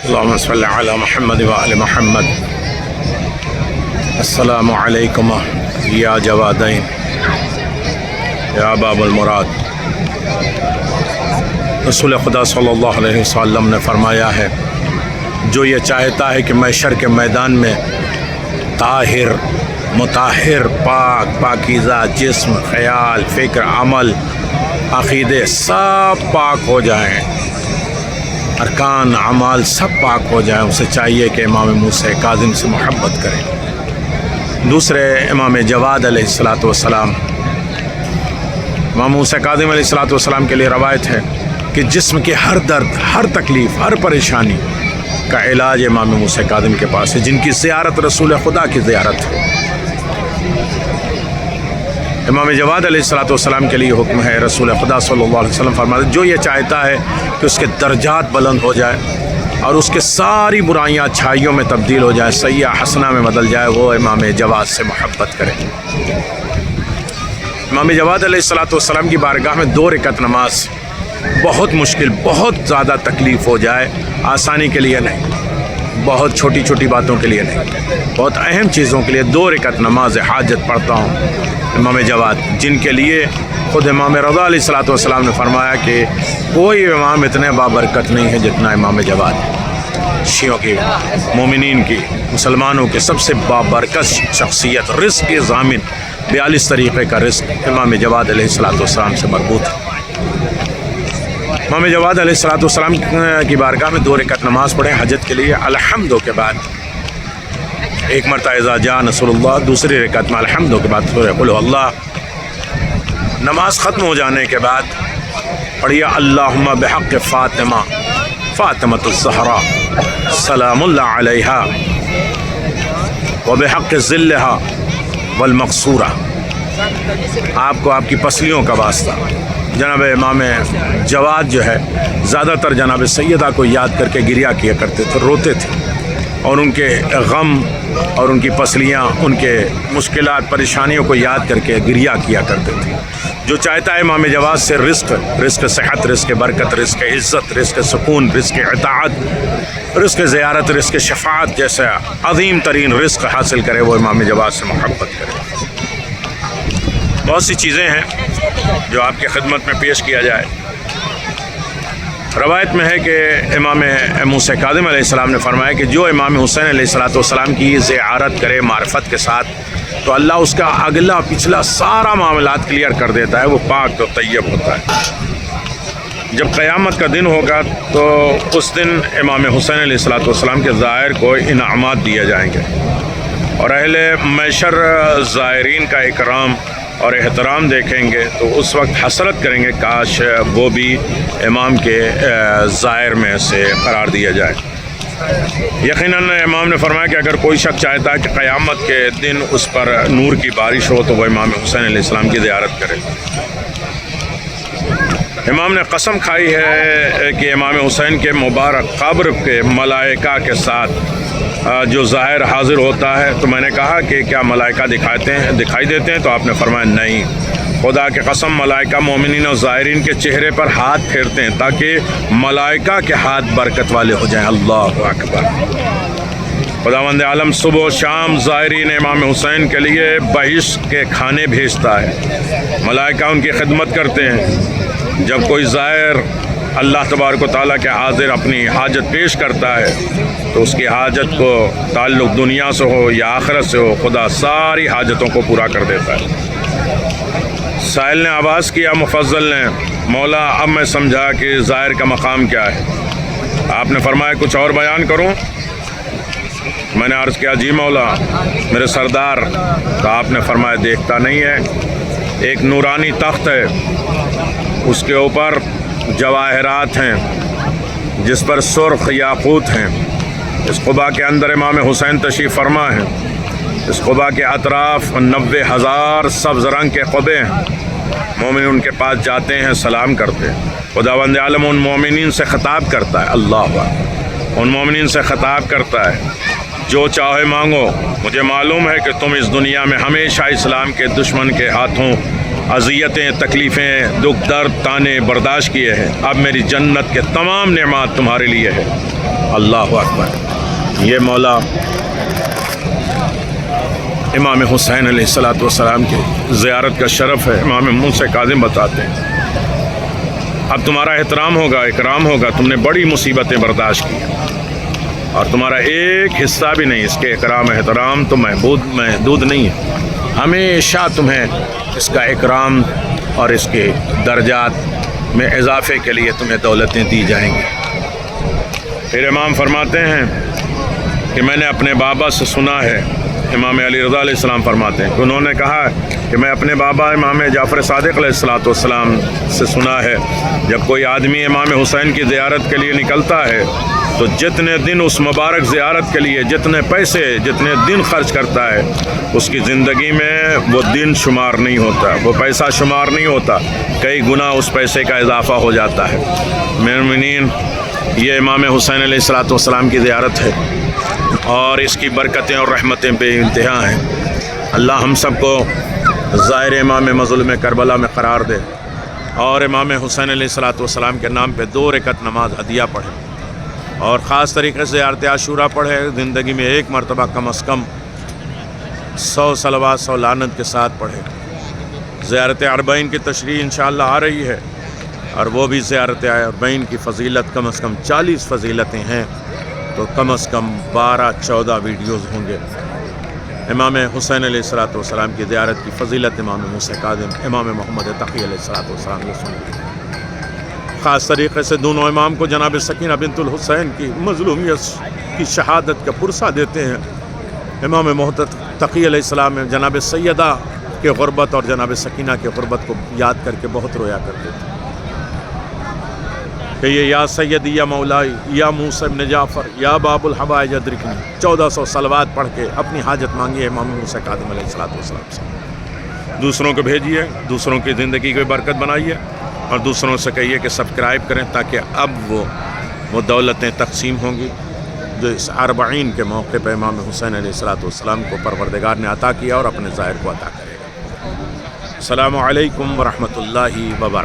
اللهم صل على محمد وآل محمد. السلام علیکم یا جوادین یا باب المراد. رسول خدا صلی اللہ علیہ وسلم نے فرمایا ہے، جو یہ چاہتا ہے کہ محشر کے میدان میں طاہر مطہر پاک پاکیزہ جسم خیال فکر عمل عقیدے سب پاک ہو جائیں، ارکان اعمال سب پاک ہو جائیں، اسے چاہیے کہ امام موسیٰ کاظم سے محبت کرے. دوسرے امام جواد علیہ السلام، امام موسیٰ کاظم علیہ السلام کے لیے روایت ہے کہ جسم کے ہر درد ہر تکلیف ہر پریشانی کا علاج امام موسیٰ کاظم کے پاس ہے، جن کی زیارت رسول خدا کی زیارت ہے. امام جواد علیہ السلام کے لیے حکم ہے، رسول خدا صلی اللہ علیہ وسلم فرماتے ہیں جو یہ چاہتا ہے کہ اس کے درجات بلند ہو جائے اور اس کے ساری برائیاں اچھائیوں میں تبدیل ہو جائے، سیئہ حسنہ میں بدل جائے، وہ امام جواد سے محبت کرے. امام جواد علیہ السلام کی بارگاہ میں 2 رکعت نماز بہت مشکل بہت زیادہ تکلیف ہو جائے، آسانی کے لیے نہیں، بہت چھوٹی چھوٹی باتوں کے لیے نہیں، بہت اہم چیزوں کے لیے 2 رکعت نماز حاجت پڑھتا ہوں امام جواد، جن کے لیے خود امام رضا علیہ السلام نے فرمایا کہ کوئی امام اتنے بابرکت نہیں ہے جتنا امام جواد. شیعوں کی، مومنین کی، مسلمانوں کے سب سے بابرکت شخصیت، رزق کے ضامن، 42 طریقے کا رزق امام جواد علیہ السلام سے مربوط ہے. امام جواد علیہ السلام کی بارگاہ میں 2 رکعت نماز پڑھیں حاجت کے لیے. الحمد کے بعد ایک مرتبہ اذا جاء نصر اللہ، دوسری رکعت میں الحمد کے بعد سورہ قل اللہ. نماز ختم ہو جانے کے بعد پڑھیے اللہم بحق فاطمہ فاطمۃ الزہرا سلام اللہ علیہا وبحق ذلہا والمقصورہ. آپ کو آپ کی پسلیوں کا واسطہ. جناب امام جواد جو ہے زیادہ تر جناب سیدہ کو یاد کر کے گریہ کیا کرتے تھے، روتے تھے، اور ان کے غم اور ان کی پسلیاں ان کے مشکلات پریشانیوں کو یاد کر کے گریہ کیا کرتے تھے. جو چاہتا ہے امام جواد سے رزق صحت، رزق برکت، رزق عزت، رزق سکون، رزق اطاعت، رزق زیارت، رزق شفاعت جیسا عظیم ترین رزق حاصل کرے، وہ امام جواد سے محبت کرے. بہت سی چیزیں ہیں جو آپ کی خدمت میں پیش کیا جائے. روایت میں ہے کہ امام موسیٰ کاظم علیہ السلام نے فرمایا کہ جو امام حسین علیہ السلام کی زیارت کرے معرفت کے ساتھ تو اللہ اس کا اگلا پچھلا سارا معاملات کلیئر کر دیتا ہے، وہ پاک و طیب ہوتا ہے. جب قیامت کا دن ہوگا تو اس دن امام حسین علیہ السلام کے زائر کو انعامات دیے جائیں گے، اور اہل محشر زائرین کا اکرام اور احترام دیکھیں گے تو اس وقت حسرت کریں گے کاش وہ بھی امام کے زائر میں سے قرار دیا جائے. یقیناً امام نے فرمایا کہ اگر کوئی شخص چاہتا ہے کہ قیامت کے دن اس پر نور کی بارش ہو تو وہ امام حسین علیہ السلام کی زیارت کرے. امام نے قسم کھائی ہے کہ امام حسین کے مبارک قبر کے ملائکہ کے ساتھ جو ظاہر حاضر ہوتا ہے. تو میں نے کہا کہ کیا ملائکہ دکھائی دیتے ہیں؟ تو آپ نے فرمایا نہیں، خدا کے قسم ملائکہ مومنین اور زائرین کے چہرے پر ہاتھ پھیرتے ہیں تاکہ ملائکہ کے ہاتھ برکت والے ہو جائیں. اللہ اکبر. خداوند عالم صبح و شام زائرین امام حسین کے لیے بہشت کے کھانے بھیجتا ہے، ملائکہ ان کی خدمت کرتے ہیں. جب کوئی زائر اللہ تبارک و تعالیٰ کے حاضر اپنی حاجت پیش کرتا ہے تو اس کی حاجت کو تعلق دنیا سے ہو یا آخرت سے ہو، خدا ساری حاجتوں کو پورا کر دیتا ہے. سائل نے آواز کیا، مفضل نے، مولا اب میں سمجھا کہ زائر کا مقام کیا ہے. آپ نے فرمایا کچھ اور بیان کروں؟ میں نے عرض کیا جی مولا میرے سردار. تو آپ نے فرمایا دیکھتا نہیں ہے ایک نورانی تخت ہے، اس کے اوپر جواہرات ہیں جس پر سرخ یاقوت ہیں. اس قبا کے اندر امام حسین تشریف فرما ہیں. اس قبا کے اطراف 90,000 سبز رنگ کے قبے ہیں. مومن ان کے پاس جاتے ہیں، سلام کرتے ہیں. خداوند عالم ان مومنین سے خطاب کرتا ہے، اللہ ان مومنین سے خطاب کرتا ہے جو چاہے مانگو. مجھے معلوم ہے کہ تم اس دنیا میں ہمیشہ اسلام کے دشمن کے ہاتھوں اذیتیں، تکلیفیں، دکھ درد، تانے برداشت کیے ہیں، اب میری جنت کے تمام نعمات تمہارے لیے ہے۔ اللہ اکبر۔ یہ مولا امام حسین علیہ السلام کی زیارت کا شرف ہے۔ امام موسیٰ کاظم بتاتے ہیں اب تمہارا احترام ہوگا، اکرام ہوگا، تم نے بڑی مصیبتیں برداشت کی اور تمہارا ایک حصہ بھی نہیں، اس کے اکرام احترام تو محدود نہیں ہے، ہمیشہ تمہیں اس کا اکرام اور اس کے درجات میں اضافے کے لیے تمہیں دولتیں دی جائیں گی۔ پھر امام فرماتے ہیں کہ میں نے اپنے بابا سے سنا ہے، امام علی رضا علیہ السلام فرماتے ہیں کہ انہوں نے کہا کہ میں اپنے بابا امام جعفر صادق علیہ السلام سے سنا ہے، جب کوئی آدمی امام حسین کی زیارت کے لیے نکلتا ہے تو جتنے دن اس مبارک زیارت کے لیے جتنے پیسے جتنے دن خرچ کرتا ہے، اس کی زندگی میں وہ دن شمار نہیں ہوتا، وہ پیسہ شمار نہیں ہوتا، کئی گنا اس پیسے کا اضافہ ہو جاتا ہے۔ مومنین، یہ امام حسین علیہ السلام کی زیارت ہے اور اس کی برکتیں اور رحمتیں بے انتہا ہیں۔ اللہ ہم سب کو زائر امام مظلوم کربلا میں قرار دے اور امام حسین علیہ السلام کے نام پہ 2 رکعت نماز ہدیہ پڑھے اور خاص طریقے سے زیارت عاشورہ پڑھے، زندگی میں 1 مرتبہ کم از کم 100 صلوات 100 لعنت کے ساتھ پڑھے۔ زیارت اربعین کی تشریح انشاءاللہ آ رہی ہے اور وہ بھی زیارت اربعین کی فضیلت کم از کم 40 فضیلتیں ہیں، تو کم از کم 12-14 ویڈیوز ہوں گے امام حسین علیہ السلام کی زیارت کی فضیلت، امام موسیٰ کاظم، امام محمد تقی علیہ السلام یہ سنیں۔ خاص طریقے سے دونوں امام کو جناب سکینہ بنت الحسین کی مظلومیت کی شہادت کا پرسہ دیتے ہیں۔ امام محمد تقی علیہ السلام جناب سیدہ کے غربت اور جناب سکینہ کے غربت کو یاد کر کے بہت رویا کرتے تھے کہ یہ یا سیدی یا مولائی یا موسیٰ ابن جعفر یا باب الحوائج ادرکنی 1400 صلوات پڑھ کے اپنی حاجت مانگی ہے امام موسیٰ کاظم علیہ السلام سے۔ دوسروں کو بھیجیے، دوسروں کی زندگی کو برکت بنائیے اور دوسروں سے کہیے کہ سبسکرائب کریں تاکہ اب وہ دولتیں تقسیم ہوں گی جو اس اربعین کے موقع پہ امام حسین علیہ السلام کو پروردگار نے عطا کیا اور اپنے ظاہر کو عطا کرے گا۔ السلام علیکم ورحمۃ اللہ وبرکاتہ۔